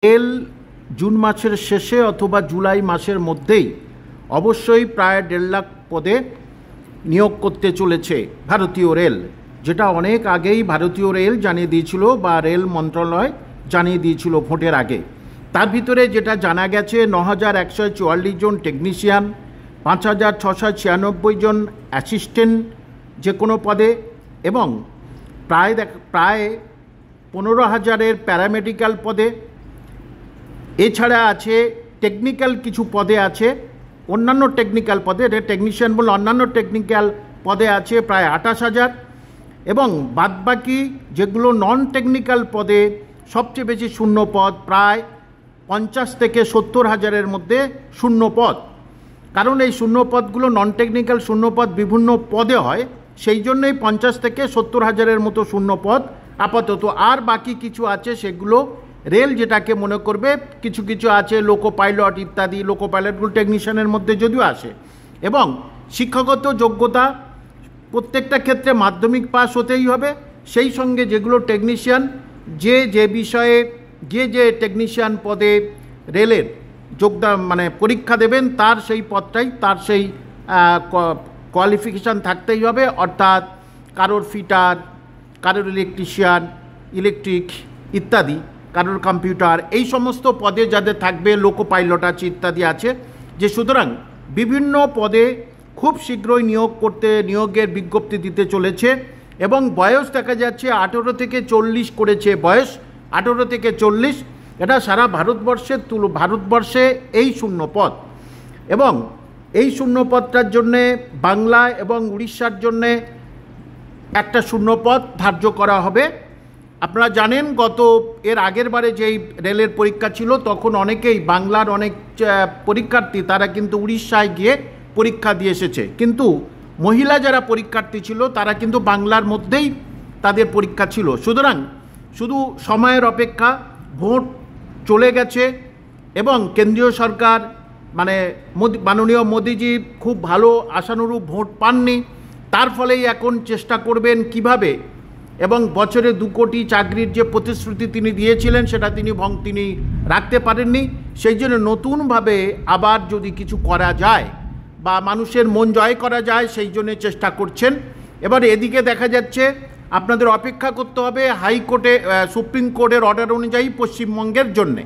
Rail June মাসের শেষে অথবা জুলাই মাসের মধ্যেই অবশ্যই প্রায় 1.5 লাখ পদে নিয়োগ করতে চলেছে ভারতীয় রেল, যেটা অনেক আগেই ভারতীয় রেল জানিয়ে দিয়েছিল বা রেল মন্ত্রণালয় জানিয়ে দিয়েছিল ভোটের আগে। তার ভিতরে যেটা জানা গেছে 9,144 জন টেকনিশিয়ান, 5,696 জন অ্যাসিস্ট্যান্ট যে কোনো পদে এবং প্রায় 15,000-এর প্যারামেডিক্যাল পদে। এছাড়া আছে টেকনিক্যাল কিছু পদে আছে, অন্যান্য টেকনিক্যাল পদে, টেকনিশিয়ান বলে অন্যান্য টেকনিক্যাল পদে আছে প্রায় 28,000 এবং বাদবাকি যেগুলো নন টেকনিক্যাল পদে সবচেয়ে বেশি শূন্য পদ, প্রায় 50 থেকে 70,000-এর মধ্যে শূন্য পদ। কারণ এই শূন্য পদগুলো নন টেকনিক্যাল শূন্য পদ বিভিন্ন পদে হয়, সেই জন্যই 50 থেকে 70,000-এর মতো শূন্য পদ আপাতত। আর বাকি কিছু আছে সেগুলো রেল যেটাকে মনে করবে, কিছু কিছু আছে লোকো পাইলট ইত্যাদি, লোকো পাইলটগুলো টেকনিশিয়ানের মধ্যে যদিও আসে। এবং শিক্ষাগত যোগ্যতা প্রত্যেকটা ক্ষেত্রে মাধ্যমিক পাস হতেই হবে, সেই সঙ্গে যেগুলো টেকনিশিয়ান যে বিষয়ে যে টেকনিশিয়ান পদে রেলের যোগদান মানে পরীক্ষা দেবেন তার সেই পদটাই তার সেই কোয়ালিফিকেশান থাকতেই হবে। অর্থাৎ কারোর ফিটার, কারোর ইলেকট্রিশিয়ান, ইলেকট্রিক ইত্যাদি, কারোর কম্পিউটার, এই সমস্ত পদে যাদের থাকবে, লোকো পাইলট আছে ইত্যাদি আছে। যে সুতরাং বিভিন্ন পদে খুব শীঘ্রই নিয়োগের বিজ্ঞপ্তি দিতে চলেছে এবং বয়স দেখা যাচ্ছে 18 থেকে 40 করেছে বয়স, 18 থেকে 40। এটা সারা ভারতবর্ষে এই শূন্য পদ এবং এই শূন্য পদটার জন্যে বাংলা এবং উড়িষ্যার জন্যে একটা শূন্য পদ ধার্য করা হবে। আপনারা জানেন এর আগের বারে যেই রেলের পরীক্ষা ছিল তখন অনেকেই বাংলার অনেক পরীক্ষার্থী তারা কিন্তু উড়িষ্যায় গিয়ে পরীক্ষা দিয়ে এসেছে, কিন্তু মহিলা যারা পরীক্ষার্থী ছিল তারা কিন্তু বাংলার মধ্যেই তাদের পরীক্ষা ছিল। সুতরাং শুধু সময়ের অপেক্ষা, ভোট চলে গেছে এবং কেন্দ্রীয় সরকার মাননীয় মোদিজি খুব ভালো আশানুরূপ ভোট পাননি, তার ফলেই এখন চেষ্টা করবেন কিভাবে এবং বছরে 2 কোটি চাকরির যে প্রতিশ্রুতি তিনি দিয়েছিলেন সেটা তিনি রাখতে পারেননি। সেই জন্য নতুনভাবে আবার যদি কিছু করা যায় বা মানুষের মন জয় করা যায় সেই জন্য চেষ্টা করছেন। এবার এদিকে দেখা যাচ্ছে আপনাদের অপেক্ষা করতে হবে হাইকোর্টে সুপ্রিম কোর্টের অর্ডার অনুযায়ী পশ্চিমবঙ্গের জন্যে।